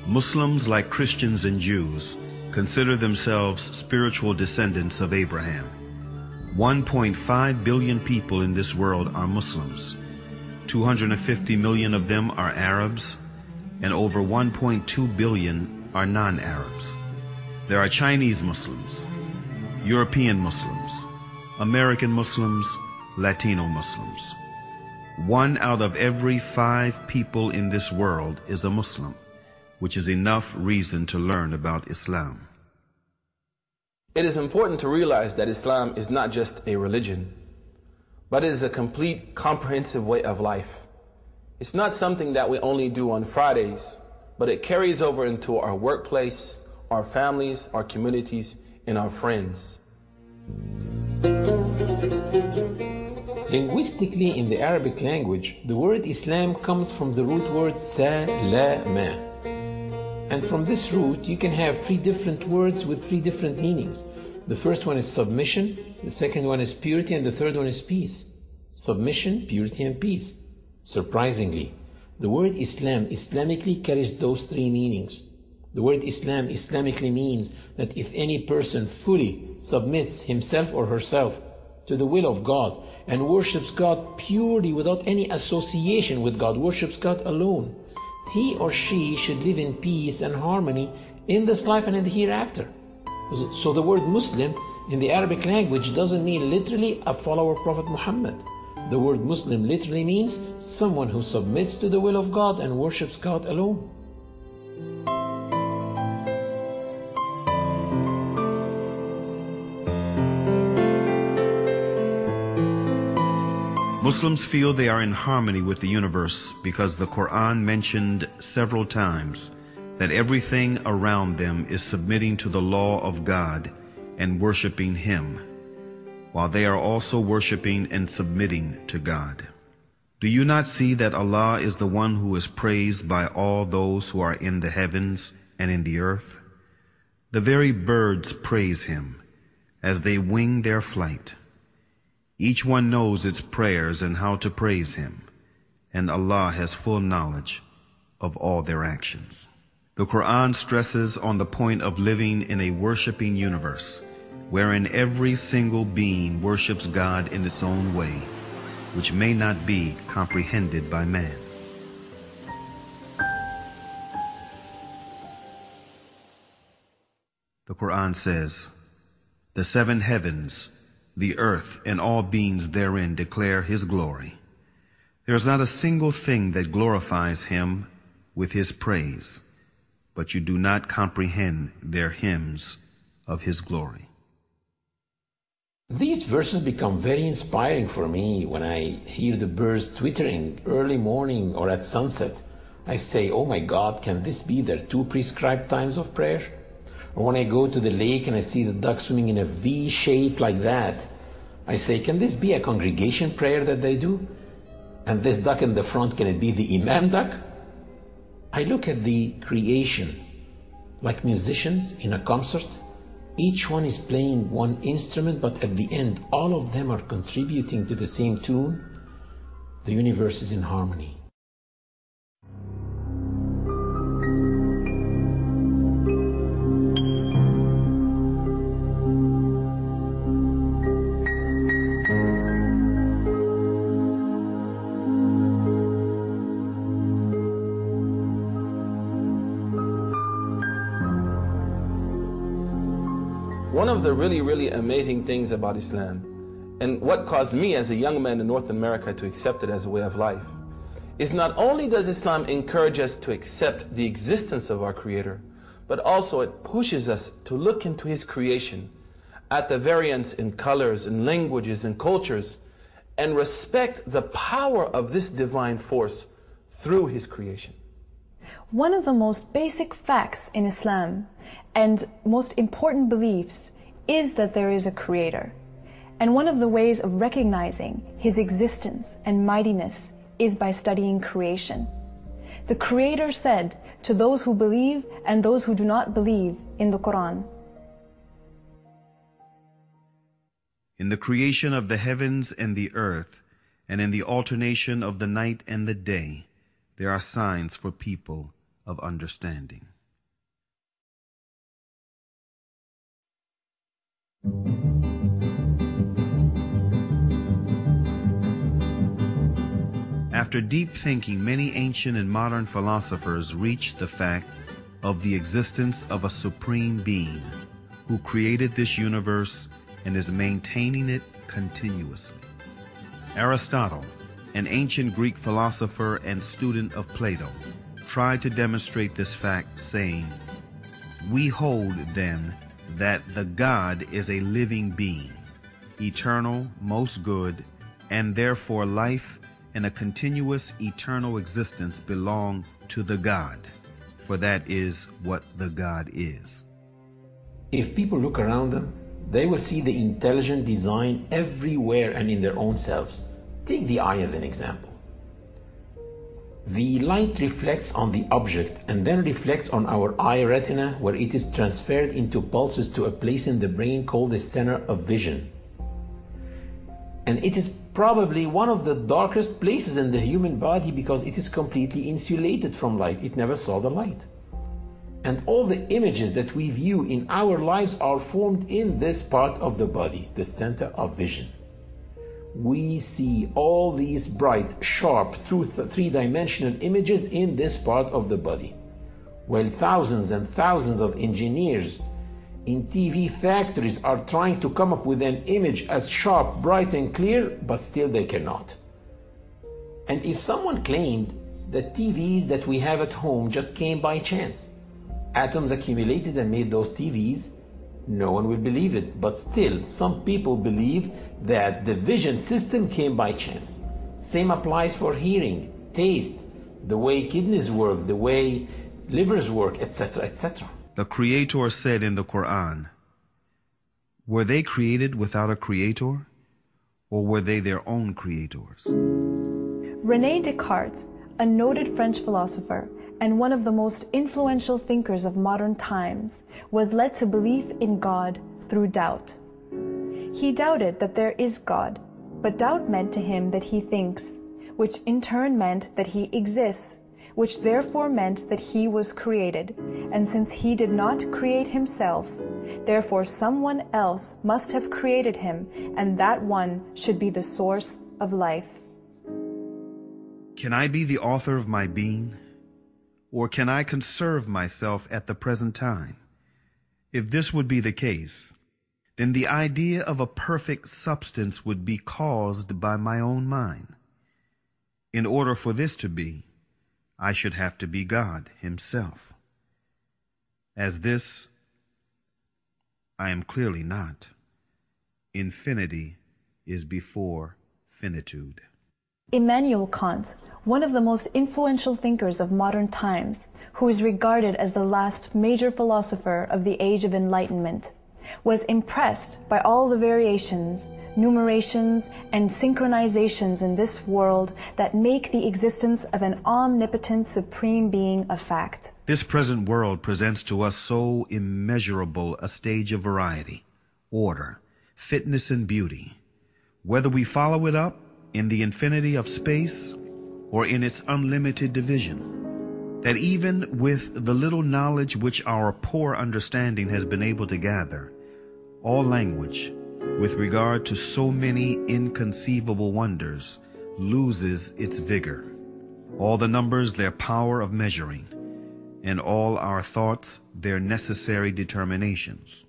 Muslims, like Christians and Jews, consider themselves spiritual descendants of Abraham. 1.5 billion people in this world are Muslims. 250 million of them are Arabs, and over 1.2 billion are non-Arabs. There are Chinese Muslims, European Muslims, American Muslims, Latino Muslims. 1 out of every 5 people in this world is a Muslim, which is enough reason to learn about Islam. It is important to realize that Islam is not just a religion, but it is a complete, comprehensive way of life. It's not something that we only do on Fridays, but it carries over into our workplace, our families, our communities, and our friends. Linguistically, in the Arabic language, the word Islam comes from the root word salama. And from this root, you can have 3 different words with 3 different meanings. The first one is submission, the second one is purity, and the third one is peace. Submission, purity, and peace. Surprisingly, the word Islam Islamically carries those 3 meanings. The word Islam Islamically means that if any person fully submits himself or herself to the will of God and worships God purely without any association with God, worships God alone, he or she should live in peace and harmony in this life and in the hereafter. So the word Muslim in the Arabic language doesn't mean literally a follower of Prophet Muhammad. The word Muslim literally means someone who submits to the will of God and worships God alone. Muslims feel they are in harmony with the universe because the Quran mentioned several times that everything around them is submitting to the law of God and worshiping Him, while they are also worshiping and submitting to God. Do you not see that Allah is the one who is praised by all those who are in the heavens and in the earth? The very birds praise Him as they wing their flight. Each one knows its prayers and how to praise Him, and Allah has full knowledge of all their actions. The Quran stresses on the point of living in a worshiping universe, wherein every single being worships God in its own way, which may not be comprehended by man. The Quran says, "The 7 heavens, the earth, and all beings therein declare His glory. There is not a single thing that glorifies Him with His praise, but you do not comprehend their hymns of His glory." These verses become very inspiring for me when I hear the birds twittering early morning or at sunset. I say, oh my God, can this be their 2 prescribed times of prayer? Or when I go to the lake and I see the ducks swimming in a V shape like that, I say, can this be a congregation prayer that they do? And this duck in the front, can it be the Imam duck? I look at the creation like musicians in a concert. Each one is playing one instrument, but at the end, all of them are contributing to the same tune. The universe is in harmony. One of the really amazing things about Islam, and what caused me as a young man in North America to accept it as a way of life, is not only does Islam encourage us to accept the existence of our Creator, but also it pushes us to look into His creation, at the variance in colors and languages and cultures, and respect the power of this divine force through His creation. One of the most basic facts in Islam and most important beliefs is that there is a Creator. And one of the ways of recognizing His existence and mightiness is by studying creation. The Creator said to those who believe and those who do not believe in the Quran, "In the creation of the heavens and the earth, and in the alternation of the night and the day, there are signs for people of understanding. After deep thinking, many ancient and modern philosophers reached the fact of the existence of a supreme being who created this universe and is maintaining it continuously. Aristotle, an ancient Greek philosopher and student of Plato, tried to demonstrate this fact, saying, "We hold, then, that the God is a living being, eternal, most good, and therefore life and a continuous eternal existence belong to the God, for that is what the God is." If people look around them, they will see the intelligent design everywhere and in their own selves. Take the eye as an example. The light reflects on the object and then reflects on our eye retina, where it is transferred into pulses to a place in the brain called the center of vision. And it is probably one of the darkest places in the human body because it is completely insulated from light. It never saw the light. And all the images that we view in our lives are formed in this part of the body, the center of vision. We see all these bright, sharp, three-dimensional images in this part of the body, while thousands and thousands of engineers in TV factories are trying to come up with an image as sharp, bright and clear, but still they cannot. And if someone claimed that TVs that we have at home just came by chance, atoms accumulated and made those TVs, no one will believe it. But still, some people believe that the vision system came by chance. Same applies for hearing, taste, the way kidneys work, the way livers work, etc., etc. The Creator said in the Quran, "Were they created without a creator, or were they their own creators?" René Descartes, a noted French philosopher and one of the most influential thinkers of modern times, was led to belief in God through doubt. He doubted that there is God, but doubt meant to him that he thinks, which in turn meant that he exists, which therefore meant that he was created, and since he did not create himself, therefore someone else must have created him, and that one should be the source of life. Can I be the author of my being? Or can I conserve myself at the present time? If this would be the case, then the idea of a perfect substance would be caused by my own mind. In order for this to be, I should have to be God himself. As this, I am clearly not. Infinity is before finitude. Immanuel Kant, one of the most influential thinkers of modern times, who is regarded as the last major philosopher of the Age of Enlightenment, was impressed by all the variations, numerations, and synchronizations in this world that make the existence of an omnipotent supreme being a fact. This present world presents to us so immeasurable a stage of variety, order, fitness, and beauty. Whether we follow it up in the infinity of space or in its unlimited division, that even with the little knowledge which our poor understanding has been able to gather, all language, with regard to so many inconceivable wonders, loses its vigor, all the numbers their power of measuring, and all our thoughts their necessary determinations,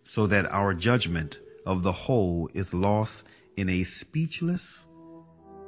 so that our judgment of the whole is lost in a speechless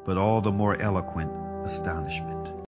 but all the more eloquent astonishment.